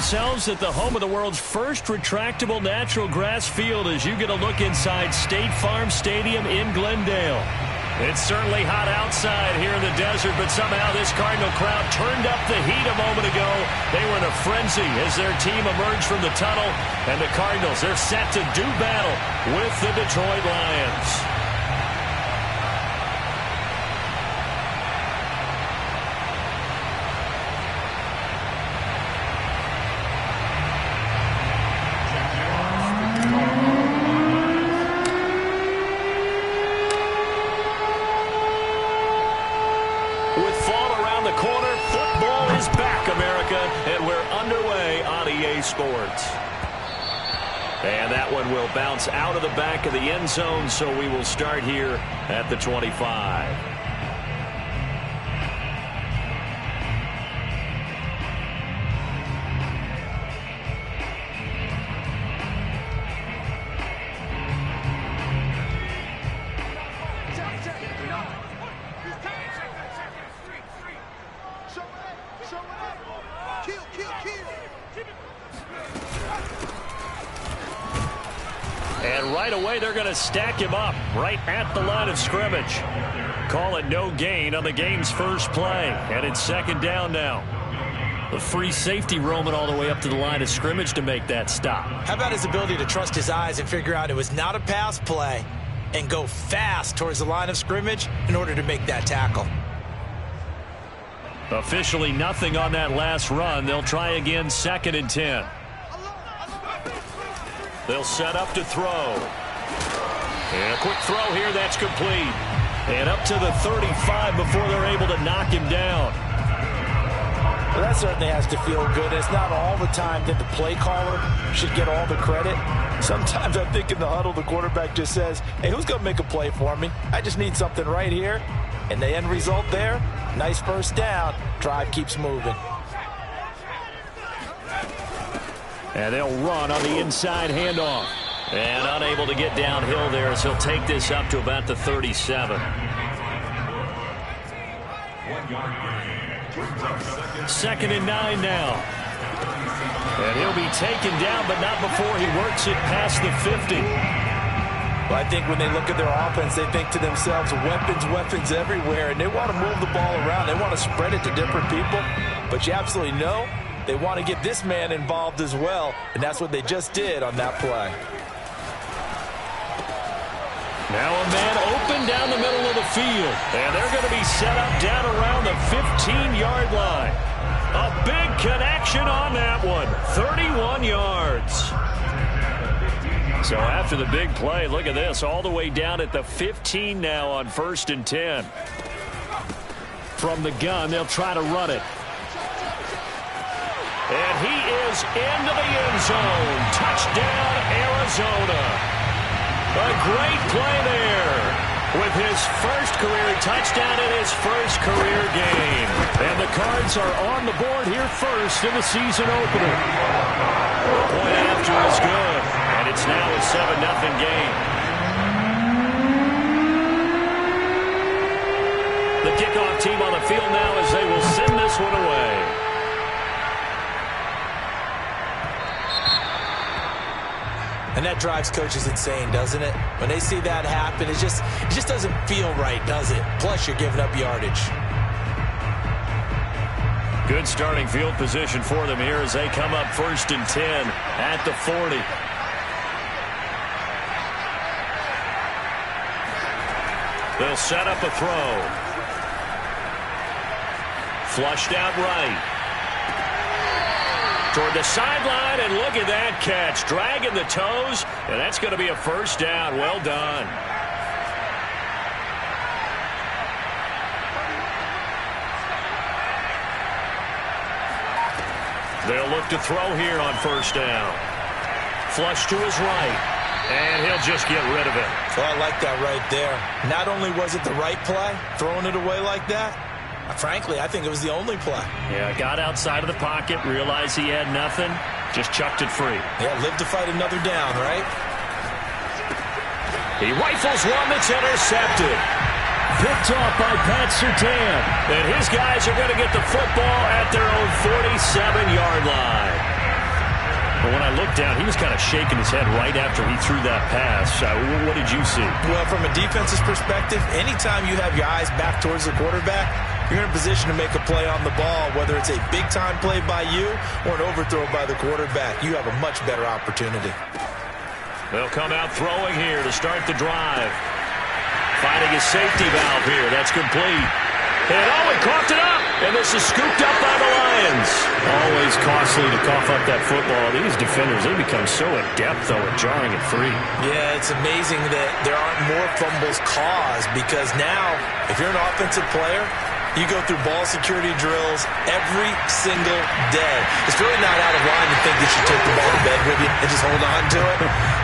ourselves at the home of the world's first retractable natural grass field as you get a look inside State Farm Stadium in Glendale. It's certainly hot outside here in the desert, but somehow this Cardinal crowd turned up the heat a moment ago. They were in a frenzy as their team emerged from the tunnel, and the Cardinals, they're set to do battle with the Detroit Lions. Sports. And that one will bounce out of the back of the end zone, so we will start here at the 25. And right away, they're going to stack him up right at the line of scrimmage. Call it no gain on the game's first play. And it's second down now. The free safety roaming all the way up to the line of scrimmage to make that stop. How about his ability to trust his eyes and figure out it was not a pass play and go fast towards the line of scrimmage in order to make that tackle. Officially nothing on that last run. They'll try again, 2nd and 10. They'll set up to throw. And a quick throw here, that's complete. And up to the 35 before they're able to knock him down. Well, that certainly has to feel good. It's not all the time that the play caller should get all the credit. Sometimes I think in the huddle, the quarterback just says, hey, who's going to make a play for me? I just need something right here. And the end result there, nice first down. Drive keeps moving. And they'll run on the inside handoff. And unable to get downhill there as he'll take this up to about the 37. 2nd and 9 now. And he'll be taken down, but not before he works it past the 50. Well, I think when they look at their offense, they think to themselves, weapons everywhere, and they want to move the ball around. They want to spread it to different people, but you absolutely know they want to get this man involved as well, and that's what they just did on that play. Now a man open down the middle of the field, and they're going to be set up down around the 15-yard line. A big connection on that one, 31 yards. So after the big play, look at this, all the way down at the 15 now on 1st and 10. From the gun, they'll try to run it. And he is into the end zone. Touchdown, Arizona. A great play there with his first career touchdown in his first career game. And the Cards are on the board here first in the season opener. The point after is good. And it's now a 7-0 game. The kickoff team on the field now as they will send this one away. And that drives coaches insane, doesn't it? When they see that happen, it just doesn't feel right, does it? Plus, you're giving up yardage. Good starting field position for them here as they come up 1st and 10 at the 40. They'll set up a throw. Flushed out right. Toward the sideline, and look at that catch. Dragging the toes, and that's going to be a first down. Well done. They'll look to throw here on 1st down. Flush to his right, and he'll just get rid of it. Well, I like that right there. Not only was it the right play, throwing it away like that, frankly, I think it was the only play. Yeah, got outside of the pocket, realized he had nothing, just chucked it free. Yeah, live to fight another down, right? He rifles one that's intercepted. Picked off by Pat Surtain. And his guys are going to get the football at their own 47-yard line. But when I looked down, he was kind of shaking his head right after he threw that pass. What did you see? Well, from a defense's perspective, anytime you have your eyes back towards the quarterback, you're in a position to make a play on the ball, whether it's a big-time play by you or an overthrow by the quarterback. You have a much better opportunity. They'll come out throwing here to start the drive. Finding his safety valve here. That's complete. And he coughed it up. And this is scooped up by the Lions. Always costly to cough up that football. These defenders, they become so adept, though, at jarring it free. Yeah, it's amazing that there aren't more fumbles caused, because now, if you're an offensive player, you go through ball security drills every single day. It's really not out of line to think that you take the ball to bed with you and just hold on to it.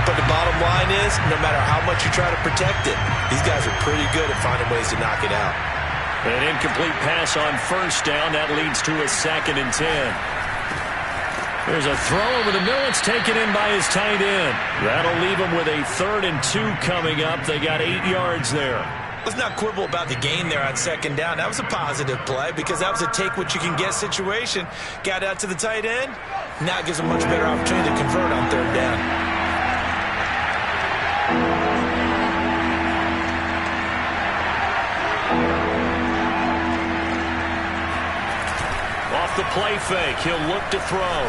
But the bottom line is, no matter how much you try to protect it, these guys are pretty good at finding ways to knock it out. An incomplete pass on first down. That leads to a 2nd and 10. There's a throw over the middle. It's taken in by his tight end. That'll leave him with a 3rd and 2 coming up. They got 8 yards there. Let's not quibble about the gain there on 2nd down. That was a positive play because that was a take-what-you-can-get situation. Got out to the tight end. Now it gives a much better opportunity to convert on 3rd down. Off the play fake, he'll look to throw.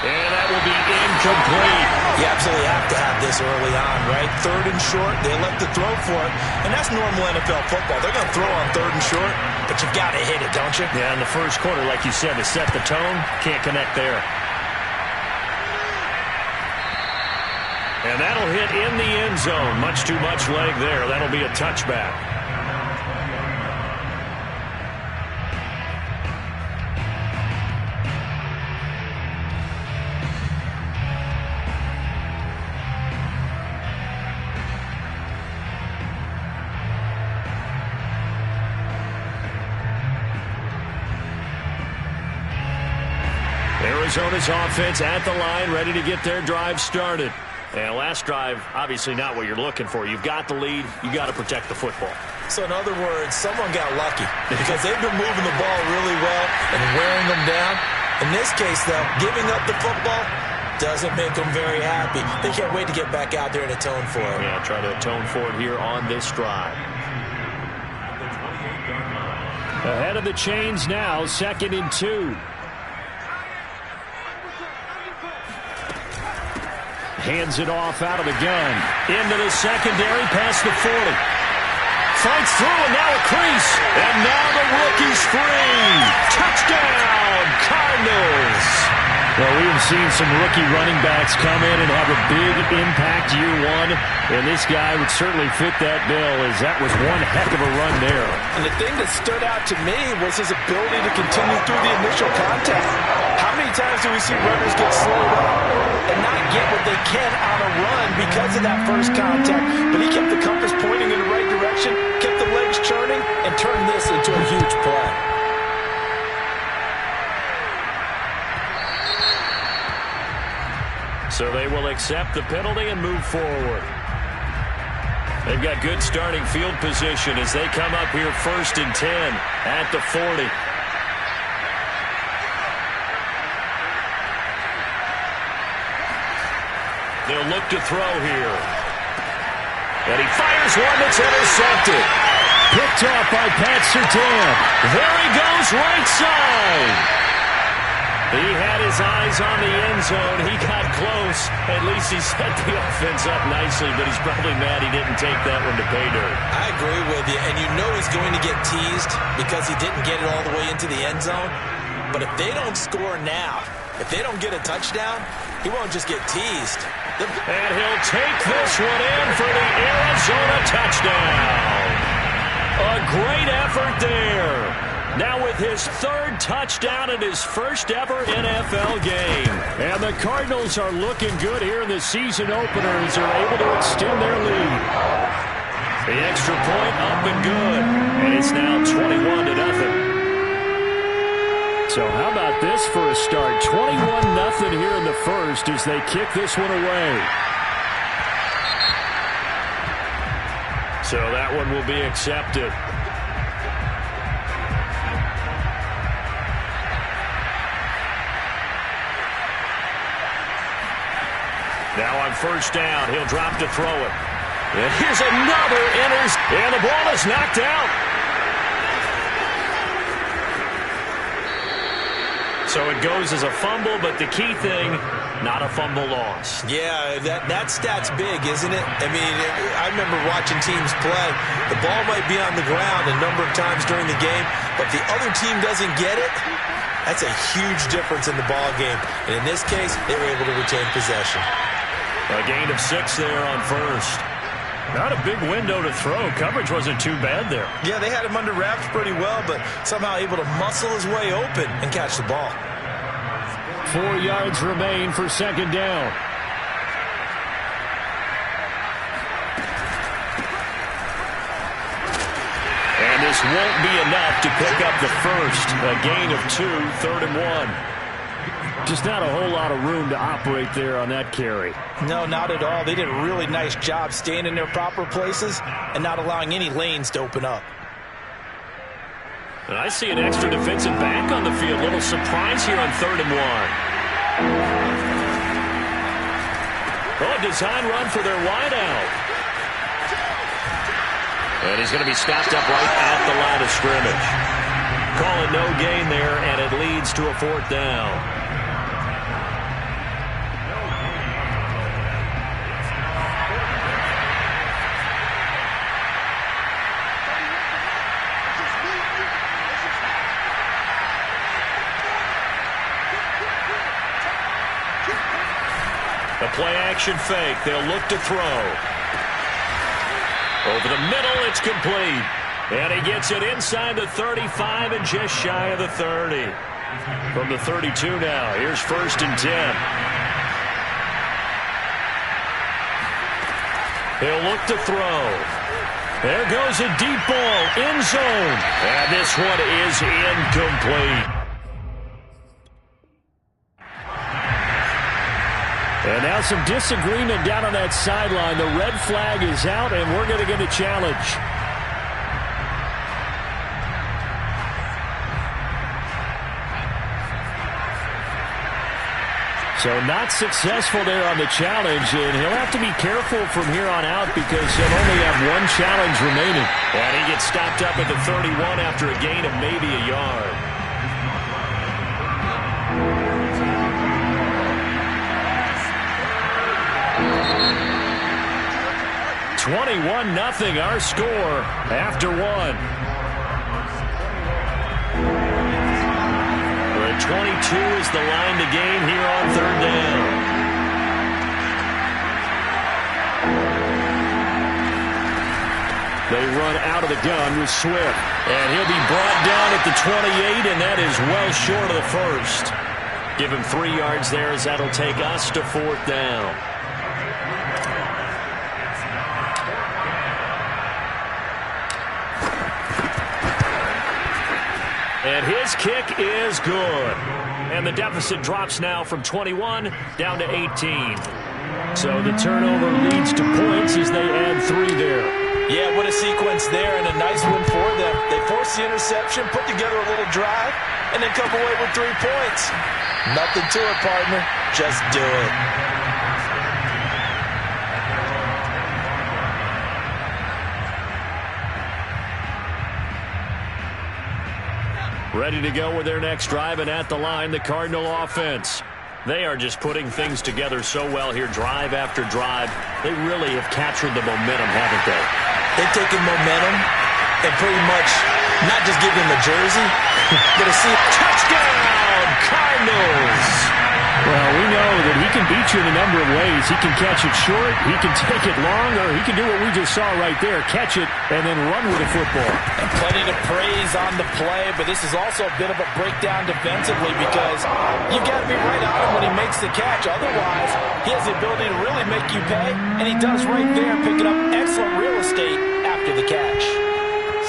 And that will be incomplete. You absolutely have to have this early on, right? 3rd and short, they elect to throw for it. And that's normal NFL football. They're going to throw on 3rd and short, but you've got to hit it, don't you? Yeah, in the first quarter, like you said, to set the tone, can't connect there. And that'll hit in the end zone. Much too much leg there. That'll be a touchback. Arizona's offense at the line, ready to get their drive started. And last drive, obviously not what you're looking for. You've got the lead. You got to protect the football. So in other words, someone got lucky because they've been moving the ball really well and wearing them down. In this case, though, giving up the football doesn't make them very happy. They can't wait to get back out there and atone for it. Yeah, try to atone for it here on this drive. Ahead of the chains now, 2nd and 2. Hands it off out of the gun. Into the secondary, past the 40. Fights through, and now a crease. And now the rookie's free. Touchdown, Cardinals. Well, we have seen some rookie running backs come in and have a big impact year one. And this guy would certainly fit that bill, as that was one heck of a run there. And the thing that stood out to me was his ability to continue through the initial contact. How many times do we see runners get slowed up and not get what they can on a run because of that first contact? But he kept the compass pointing in the right direction, kept the legs churning, and turned this into a huge play. So they will accept the penalty and move forward. They've got good starting field position as they come up here 1st and 10 at the 40. They'll look to throw here. And he fires one that's intercepted. Picked off by Pat Surtain. There he goes, right side. He had his eyes on the end zone. He got close. At least he set the offense up nicely, but he's probably mad he didn't take that one to pay dirt. I agree with you, and you know he's going to get teased because he didn't get it all the way into the end zone. But if they don't score now, if they don't get a touchdown, he won't just get teased. And he'll take this one in for the Arizona touchdown. A great effort there. Now with his 3rd touchdown in his first ever NFL game. And the Cardinals are looking good here in the season opener as they're able to extend their lead. The extra point up and good. And it's now 21-0. So how about this for a start? 21-0 here in the first as they kick this one away. So that one will be accepted. Now on first down, he'll drop to throw it. And here's another and the ball is knocked out. So it goes as a fumble, but the key thing, not a fumble loss. Yeah, that stat's big, isn't it? I mean, I remember watching teams play. The ball might be on the ground a number of times during the game, but if the other team doesn't get it, that's a huge difference in the ball game. And in this case, they were able to retain possession. A gain of 6 there on first. Not a big window to throw. Coverage wasn't too bad there. Yeah, they had him under wraps pretty well, but somehow able to muscle his way open and catch the ball. 4 yards remain for second down. And this won't be enough to pick up the first. A gain of 2, 3rd and 1. Just not a whole lot of room to operate there on that carry. No, not at all. They did a really nice job staying in their proper places and not allowing any lanes to open up. And I see an extra defensive back on the field. Little surprise here on 3rd and 1. Oh, a design run for their wideout. And he's going to be stopped up right at the line of scrimmage. Call it no gain there, and it leads to a 4th down. The play-action fake. They'll look to throw. Over the middle, it's complete. And he gets it inside the 35 and just shy of the 30. From the 32 now, here's 1st and 10. He'll look to throw. There goes a deep ball, end zone. And this one is incomplete. And now some disagreement down on that sideline. The red flag is out, and we're going to get a challenge. So not successful there on the challenge, and he'll have to be careful from here on out because he'll only have 1 challenge remaining. And he gets stopped up at the 31 after a gain of maybe a yard. 21-0 our score after 1. Where 22 is the line to gain here on 3rd down. They run out of the gun with Swift. And he'll be brought down at the 28, and that is well short of the first. Give him 3 yards there as that'll take us to 4th down. And his kick is good. And the deficit drops now from 21 down to 18. So the turnover leads to points as they add 3 there. Yeah, what a sequence there, and a nice win for them. They forced the interception, put together a little drive, and then come away with 3 points. Nothing to it, partner. Just do it. Ready to go with their next drive, and at the line, the Cardinal offense. They are just putting things together so well here, drive after drive. They really have captured the momentum, haven't they? They've taken momentum and pretty much not just give them a jersey, but a touchdown, Cardinals! Well, we know that he can beat you in a number of ways. He can catch it short, he can take it long, or he can do what we just saw right there, catch it and then run with the football. And plenty to praise on the play, but this is also a bit of a breakdown defensively because you've got to be right on him when he makes the catch. Otherwise, he has the ability to really make you pay, and he does right there, picking up excellent real estate after the catch.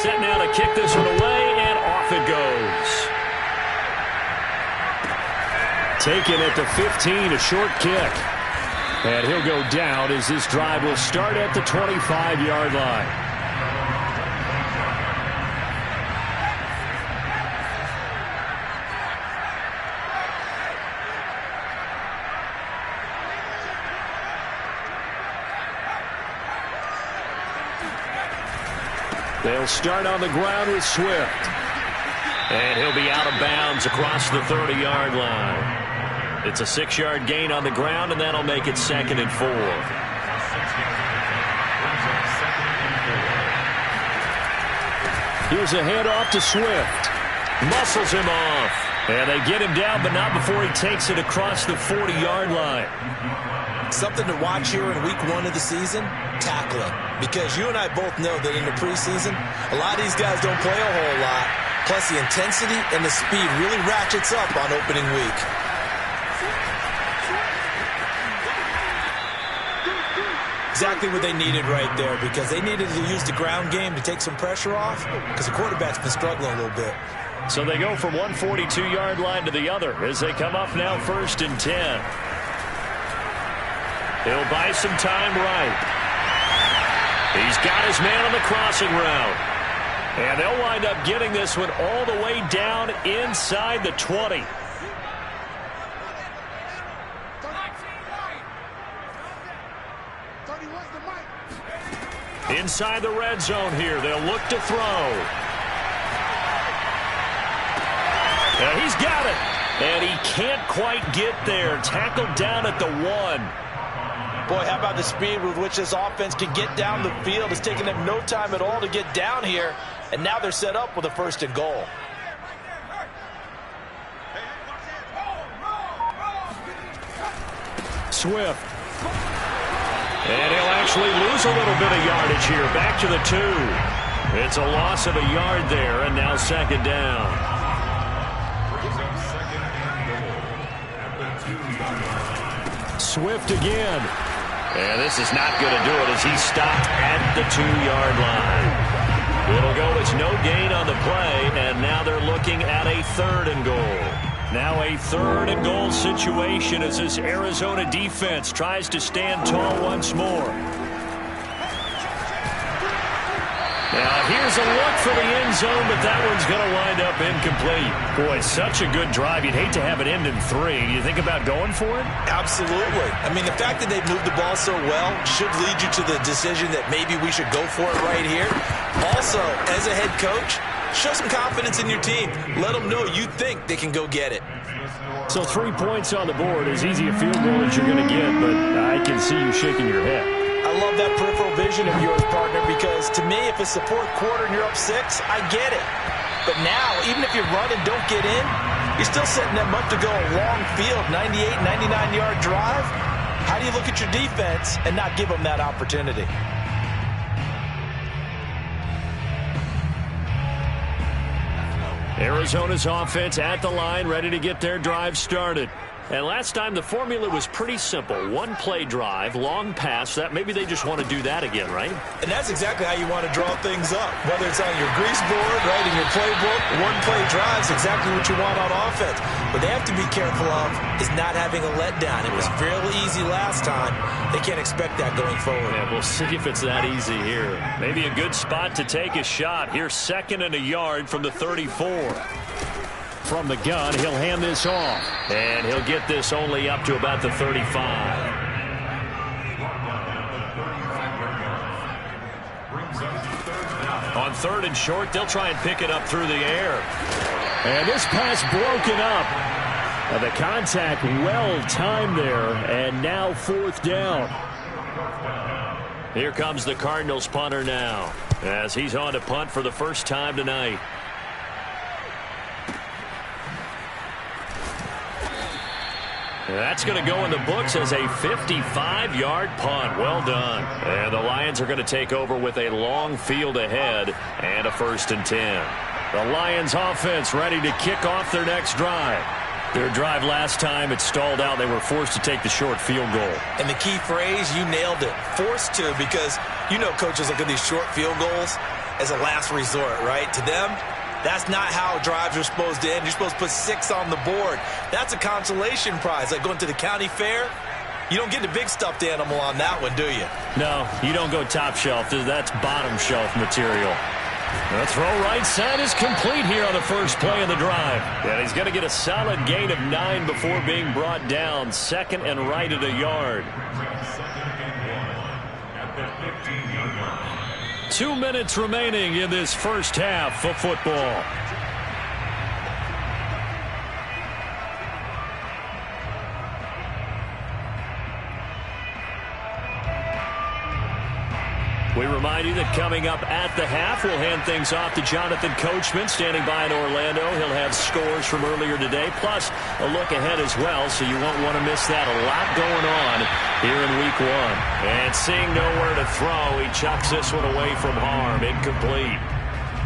Set now to kick this one away, and off it goes. Taken at the 15, a short kick. And he'll go down as this drive will start at the 25-yard line. They'll start on the ground with Swift. And he'll be out of bounds across the 30-yard line. It's a 6-yard gain on the ground, and that'll make it 2nd and 4. Here's a handoff to Swift. Muscles him off. And they get him down, but not before he takes it across the 40-yard line. Something to watch here in week 1 of the season, tackling. Because you and I both know that in the preseason, a lot of these guys don't play a whole lot. Plus the intensity and the speed really ratchets up on opening week. Exactly what they needed right there, because they needed to use the ground game to take some pressure off, because the quarterback's been struggling a little bit. So they go from one 42-yard line to the other as they come up now 1st and 10. He'll buy some time right. He's got his man on the crossing route. And they'll wind up getting this one all the way down inside the 20. Inside the red zone here. They'll look to throw. And he's got it. And he can't quite get there. Tackled down at the 1. Boy, how about the speed with which this offense can get down the field? It's taken them no time at all to get down here. And now they're set up with a 1st and goal. Swift. And he'll actually lose a little bit of yardage here. Back to the 2. It's a loss of a yard there, and now 2nd down. Swift again. And this is not going to do it as he's stopped at the 2-yard line. It'll go. It's no gain on the play, and now they're looking at a 3rd and goal. Now a 3rd and goal situation as this Arizona defense tries to stand tall once more. Now here's a look for the end zone, but that one's going to wind up incomplete. Boy, such a good drive. You'd hate to have it end in 3. Do you think about going for it? Absolutely. I mean, the fact that they've moved the ball so well should lead you to the decision that maybe we should go for it right here. Also, as a head coach, show some confidence in your team. Let them know you think they can go get it. So 3 points on the board, as easy a field goal as you're going to get, but I can see you shaking your head. I love that peripheral vision of yours, partner, because to me, if it's the 4th quarter and you're up 6, I get it. But now, even if you run and don't get in, you're still setting them up to go a long field, 98, 99-yard drive. How do you look at your defense and not give them that opportunity? Arizona's offense at the line, ready to get their drive started. And last time the formula was pretty simple. 1 play drive, long pass. That maybe they just want to do that again, right? And that's exactly how you want to draw things up. Whether it's on your grease board, right, in your playbook, 1 play drive is exactly what you want on offense. What they have to be careful of is not having a letdown. It was fairly easy last time. They can't expect that going forward. Yeah, we'll see if it's that easy here. Maybe a good spot to take a shot. Here's 2nd and a yard from the 34. From the gun, he'll hand this off. And he'll get this only up to about the 35. On 3rd and short, they'll try and pick it up through the air. And this pass broken up. The contact well timed there. And now 4th down. Here comes the Cardinals punter now, as he's on to punt for the first time tonight. That's going to go in the books as a 55-yard punt. Well done. And the Lions are going to take over with a long field ahead and a 1st and 10. The Lions offense ready to kick off their next drive. Their drive last time, it stalled out. They were forced to take the short field goal. And the key phrase, you nailed it. Forced to, because you know coaches look at these short field goals as a last resort, right? To them, that's not how drives are supposed to end. You're supposed to put 6 on the board. That's a consolation prize. Like going to the county fair, you don't get the big stuffed animal on that one, do you? No, you don't go top shelf. That's bottom shelf material. The throw right side is complete here on the first play of the drive. And he's going to get a solid gain of 9 before being brought down. 2nd and right at a yard. 2 minutes remaining in this first half of football. We remind you that coming up at the half, we'll hand things off to Jonathan Coachman, standing by in Orlando. He'll have scores from earlier today, plus a look ahead as well, so you won't want to miss that. A lot going on here in Week 1. And seeing nowhere to throw, he chucks this one away from harm. Incomplete.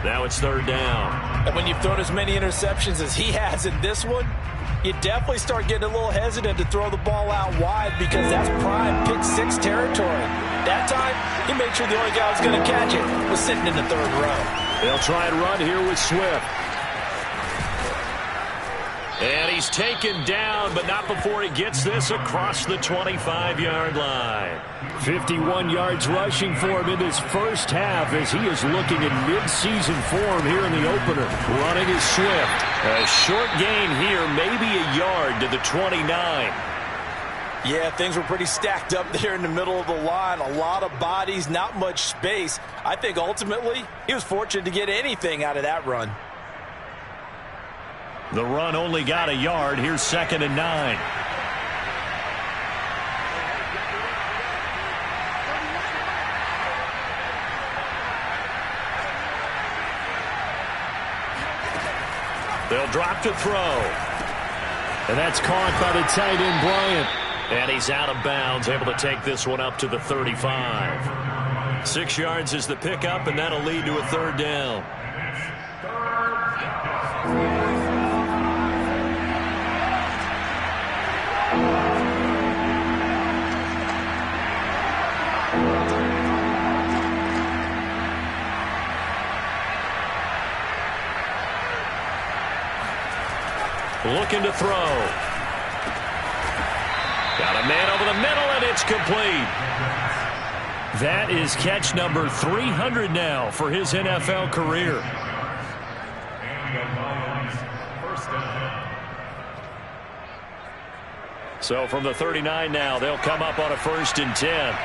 Now it's third down. And when you've thrown as many interceptions as he has in this one, you definitely start getting a little hesitant to throw the ball out wide because that's prime pick 6 territory. That time, he made sure the only guy who was going to catch it was sitting in the third row. They'll try and run here with Swift. And he's taken down, but not before he gets this across the 25-yard line. 51 yards rushing for him in this first half as he is looking in mid-season form here in the opener. Running is Swift. A short gain here, maybe a yard to the 29. Yeah, things were pretty stacked up there in the middle of the line. A lot of bodies, not much space. I think ultimately he was fortunate to get anything out of that run. The run only got a yard. Here's 2nd and 9. They'll drop to throw. And that's caught by the tight end, Bryant. And he's out of bounds, able to take this one up to the 35. 6 yards is the pickup, and that'll lead to a third down. Looking to throw. Got a man over the middle, and it's complete. That is catch number 300 now for his NFL career. So from the 39 now, they'll come up on a 1st and 10.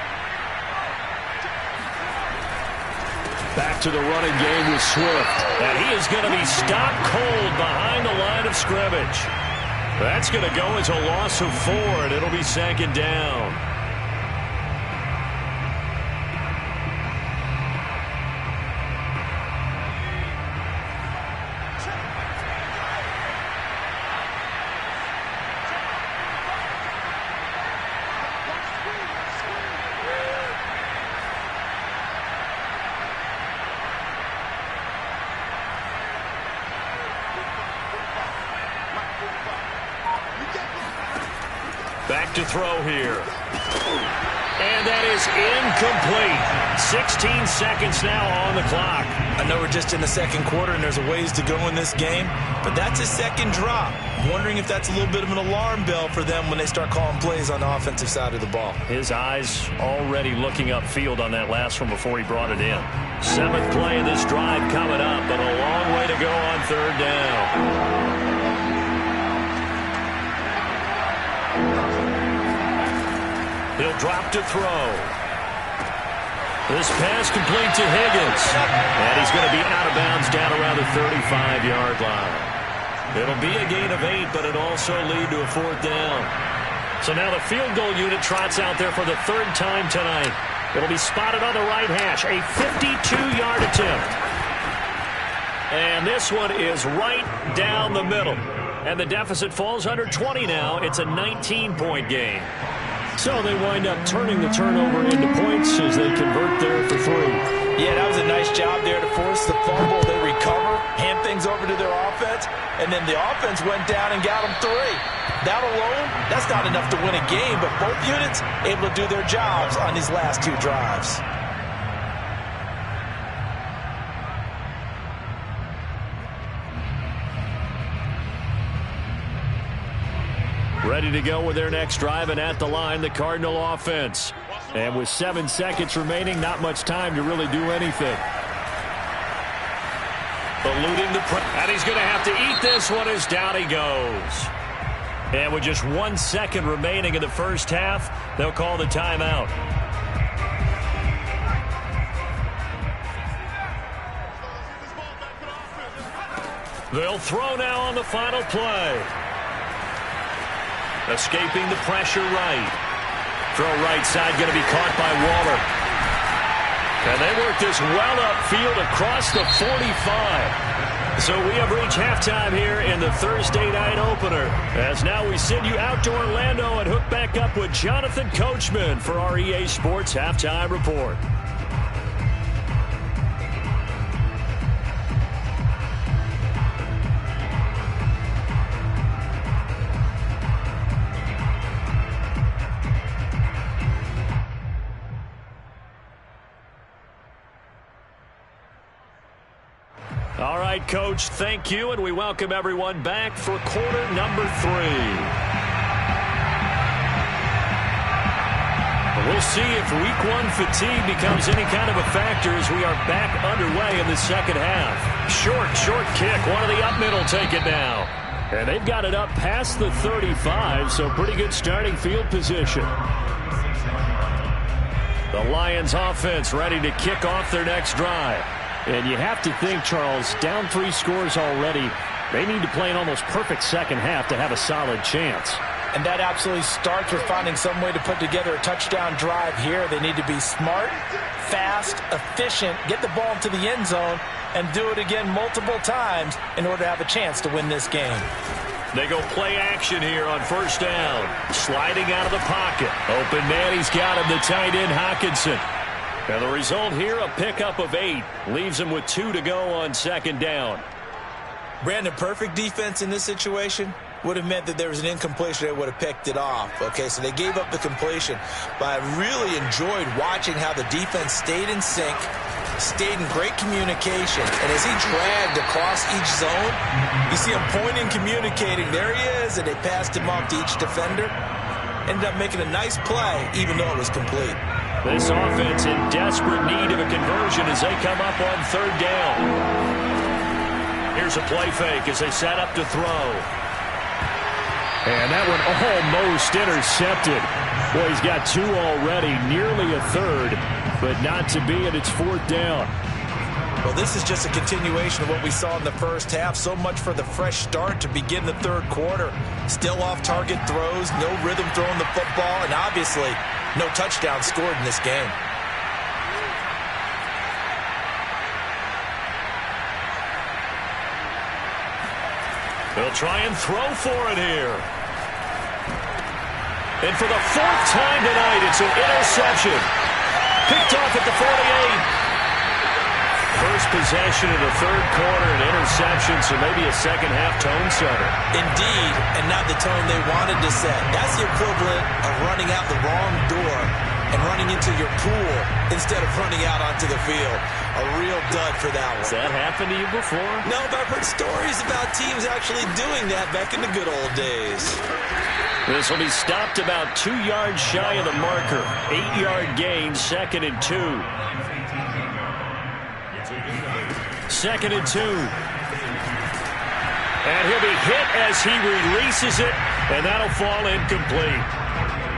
Back to the running game with Swift. And he is going to be stopped cold behind the line of scrimmage. That's going to go as a loss of 4, and it'll be 2nd down. Back to throw here. And that is incomplete. 16 seconds now on the clock. I know we're just in the second quarter and there's a ways to go in this game, but that's his second drop. I'm wondering if that's a little bit of an alarm bell for them when they start calling plays on the offensive side of the ball. His eyes already looking upfield on that last one before he brought it in. 7th play of this drive coming up, but a long way to go on third down. He'll drop to throw. This pass complete to Higgins. And he's going to be out of bounds down around the 35-yard line. It'll be a gain of 8, but it'll also lead to a 4th down. So now the field goal unit trots out there for the 3rd time tonight. It'll be spotted on the right hash. A 52-yard attempt. And this one is right down the middle. And the deficit falls under 20 now. It's a 19-point game. So they wind up turning the turnover into points as they convert there for 3. Yeah, that was a nice job there to force the fumble. They recover, hand things over to their offense, and then the offense went down and got them 3. That alone, that's not enough to win a game, but both units able to do their jobs on these last 2 drives. Ready to go with their next drive, and at the line, the Cardinal offense. And with 7 seconds remaining, not much time to really do anything. Eluding the press. And he's going to have to eat this one as down he goes. And with just 1 second remaining in the first half, they'll call the timeout. They'll throw now on the final play. Escaping the pressure right. Throw right side going to be caught by Waller. And they work this well upfield across the 45. So we have reached halftime here in the Thursday night opener. As now we send you out to Orlando and hook back up with Jonathan Coachman for our EA Sports Halftime Report. All right, Coach, thank you, and we welcome everyone back for quarter number 3. We'll see if week 1 fatigue becomes any kind of a factor as we are back underway in the second half. Short kick. One of the up middle take it now. And they've got it up past the 35, so pretty good starting field position. The Lions offense ready to kick off their next drive. And you have to think, Charles, down 3 scores already, they need to play an almost perfect second half to have a solid chance. And that absolutely starts with finding some way to put together a touchdown drive here. They need to be smart, fast, efficient, get the ball into the end zone, and do it again multiple times in order to have a chance to win this game. They go play action here on first down. Sliding out of the pocket. Open man, he's got him, the tight end, Hockenson. And the result here, a pickup of 8. Leaves him with 2 to go on second down. Brandon, perfect defense in this situation would have meant that there was an incompletion that would have picked it off. Okay, so they gave up the completion. But I really enjoyed watching how the defense stayed in sync, stayed in great communication. And as he dragged across each zone, you see him pointing, communicating. There he is, and they passed him off to each defender. Ended up making a nice play, even though it was complete. This offense in desperate need of a conversion as they come up on third down. Here's a play fake as they set up to throw. And that one almost intercepted. Boy, he's got 2 already, nearly a third, but not to be, and it's fourth down. Well, this is just a continuation of what we saw in the first half. So much for the fresh start to begin the third quarter. Still off-target throws, no rhythm throwing the football, and obviously no touchdown scored in this game. They'll try and throw for it here. And for the 4th time tonight, it's an interception. Picked off at the 48. First possession of the third quarter, an interception, so maybe a second-half tone setter. Indeed, and not the tone they wanted to set. That's the equivalent of running out the wrong door and running into your pool instead of running out onto the field. A real dud for that one. Has that happened to you before? No, but I've heard stories about teams actually doing that back in the good old days. This will be stopped about 2 yards shy of the marker. 8-yard gain, 2nd and 2. 2nd and 2. And he'll be hit as he releases it, and that'll fall incomplete.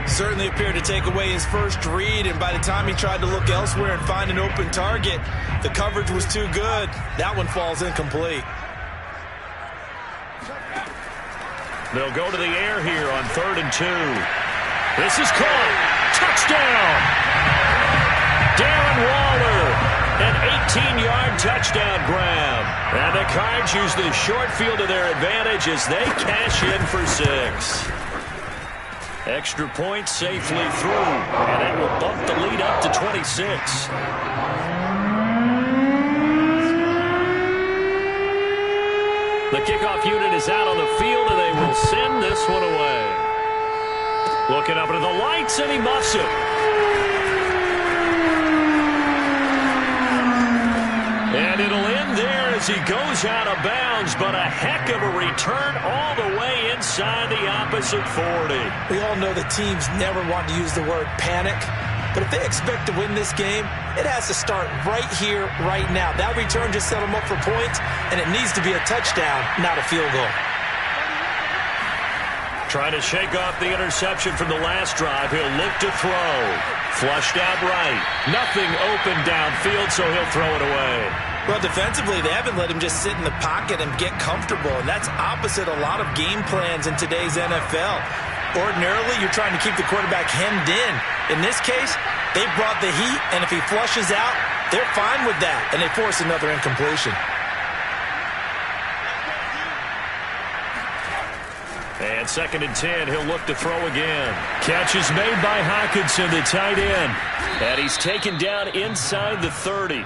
Certainly appeared to take away his first read, and by the time he tried to look elsewhere and find an open target, the coverage was too good. That one falls incomplete. They'll go to the air here on 3rd and 2. This is caught. Touchdown! Darren Waller. An 18-yard touchdown grab. And the Cards use the short field to their advantage as they cash in for 6. Extra point safely through. And that will bump the lead up to 26. The kickoff unit is out on the field, and they will send this one away. Looking up into the lights, and he muffs it. And it'll end there as he goes out of bounds, but a heck of a return all the way inside the opposite 40. We all know that teams never want to use the word panic, but if they expect to win this game, it has to start right here, right now. That return just set them up for points, and it needs to be a touchdown, not a field goal. Trying to shake off the interception from the last drive. He'll look to throw. Flushed out right. Nothing open downfield, so he'll throw it away. Well, defensively, they haven't let him just sit in the pocket and get comfortable, and that's opposite a lot of game plans in today's NFL. Ordinarily, you're trying to keep the quarterback hemmed in. In this case, they brought the heat, and if he flushes out, they're fine with that, and they force another incompletion. And 2nd and 10, he'll look to throw again. Catch is made by Hockenson, the tight end. And he's taken down inside the 30.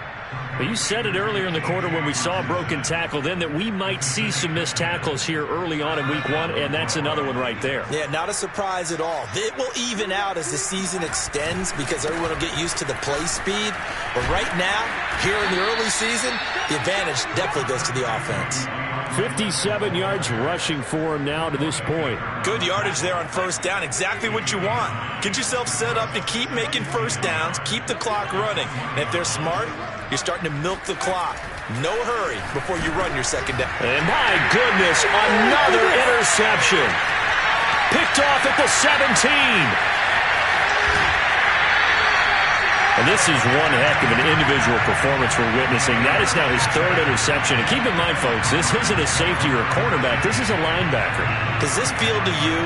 Well, you said it earlier in the quarter when we saw a broken tackle then that we might see some missed tackles here early on in week 1, and that's another one right there. Yeah, not a surprise at all. It will even out as the season extends because everyone will get used to the play speed. But right now, here in the early season, the advantage definitely goes to the offense. 57 yards rushing for him now to this point. Good yardage there on first down. Exactly what you want. Get yourself set up to keep making first downs, keep the clock running. And if they're smart, you're starting to milk the clock. No hurry before you run your second down. And my goodness, another interception. Picked off at the 17. And this is one heck of an individual performance we're witnessing. That is now his 3rd interception. And keep in mind, folks, this isn't a safety or a cornerback. This is a linebacker. Does this feel to you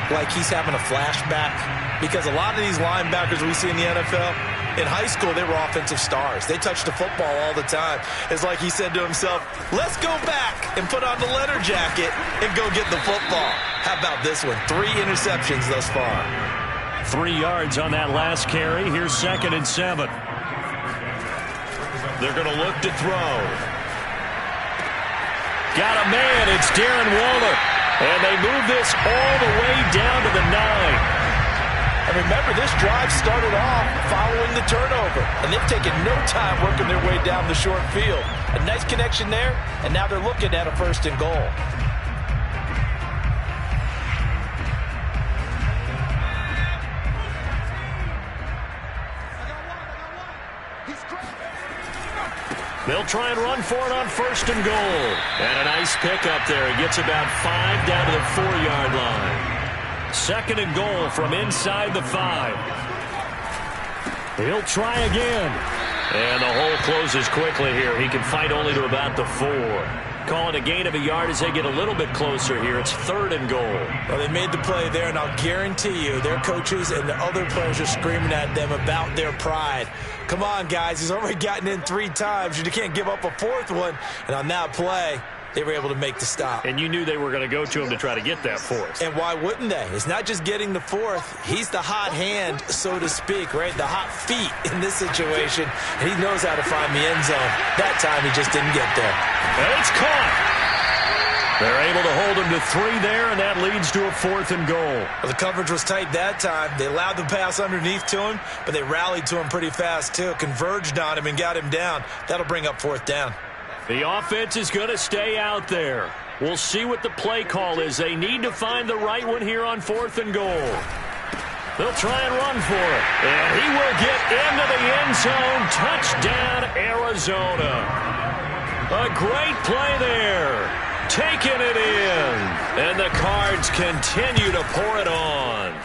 like he's having a flashback? Because a lot of these linebackers we see in the NFL, in high school, they were offensive stars. They touched the football all the time. It's like he said to himself, let's go back and put on the leather jacket and go get the football. How about this one? 3 interceptions thus far. 3 yards on that last carry. Here's 2nd and 7. They're going to look to throw. Got a man. It's Darren Waller. And they move this all the way down to the 9. And remember, this drive started off following the turnover. And they've taken no time working their way down the short field. A nice connection there, and now they're looking at a 1st and goal. They'll try and run for it on 1st and goal. And a nice pickup there. He gets about 5 down to the 4-yard line. 2nd and goal from inside the 5. He'll try again. And the hole closes quickly here. He can fight only to about the 4. Call it a gain of a yard as they get a little bit closer here. It's 3rd and goal. Well, they made the play there, and I'll guarantee you their coaches and the other players are screaming at them about their pride. Come on, guys. He's already gotten in 3 times. You can't give up a 4th one. And on that play, they were able to make the stop. And you knew they were going to go to him to try to get that 4th. And why wouldn't they? It's not just getting the 4th. He's the hot hand, so to speak, right? The hot feet in this situation. And he knows how to find the end zone. That time, he just didn't get there. And it's caught. They're able to hold him to 3 there, and that leads to a 4th and goal. Well, the coverage was tight that time. They allowed the pass underneath to him, but they rallied to him pretty fast, too. Converged on him and got him down. That'll bring up 4th down. The offense is going to stay out there. We'll see what the play call is. They need to find the right one here on 4th and goal. They'll try and run for it. And he will get into the end zone. Touchdown, Arizona. A great play there. Taking it in. And the Cards continue to pour it on.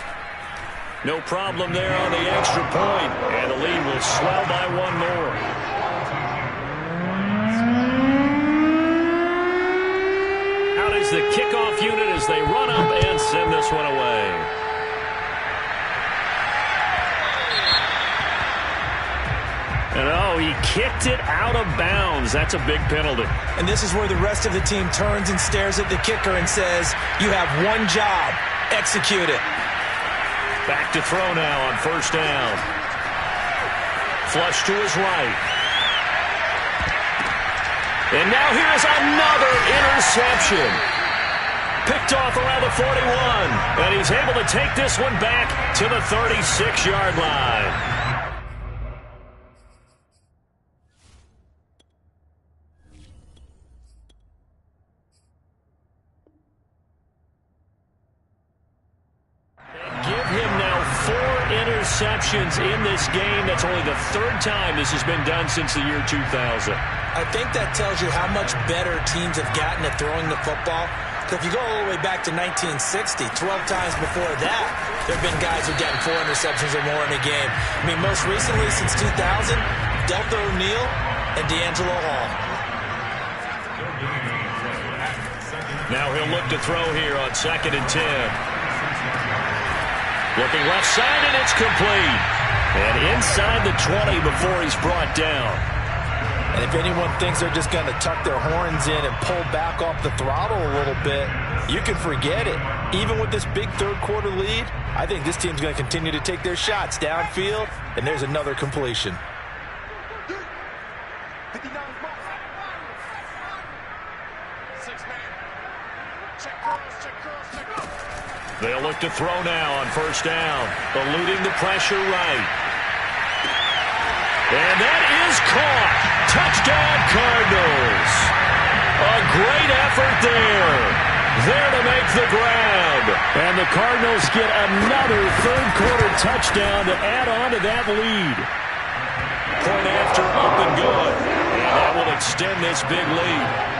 No problem there on the extra point. And the lead will swell by 1 more. Is the kickoff unit as they run up and send this one away. And oh, he kicked it out of bounds. That's a big penalty. And this is where the rest of the team turns and stares at the kicker and says, you have one job. Execute it. Back to throw now on 1st down. Flush to his right. And now here's another interception. Picked off around the 41. And he's able to take this one back to the 36-yard line. Give him now 4 interceptions in this game. That's only the 3rd time this has been done since the year 2000. I think that tells you how much better teams have gotten at throwing the football. If you go all the way back to 1960, 12 times before that, there have been guys who've gotten 4 interceptions or more in a game. I mean, most recently, since 2000, Delta O'Neal and D'Angelo Hall. Now he'll look to throw here on 2nd and 10. Looking left side, and it's complete. And inside the 20 before he's brought down. And if anyone thinks they're just going to tuck their horns in and pull back off the throttle a little bit, you can forget it. Even with this big third-quarter lead, I think this team's going to continue to take their shots downfield, and there's another completion. They'll look to throw now on 1st down, eluding the pressure right. And that is caught. Touchdown, Cardinals. A great effort there. There to make the grab. And the Cardinals get another third-quarter touchdown to add on to that lead. Point after, up and good. And that will extend this big lead.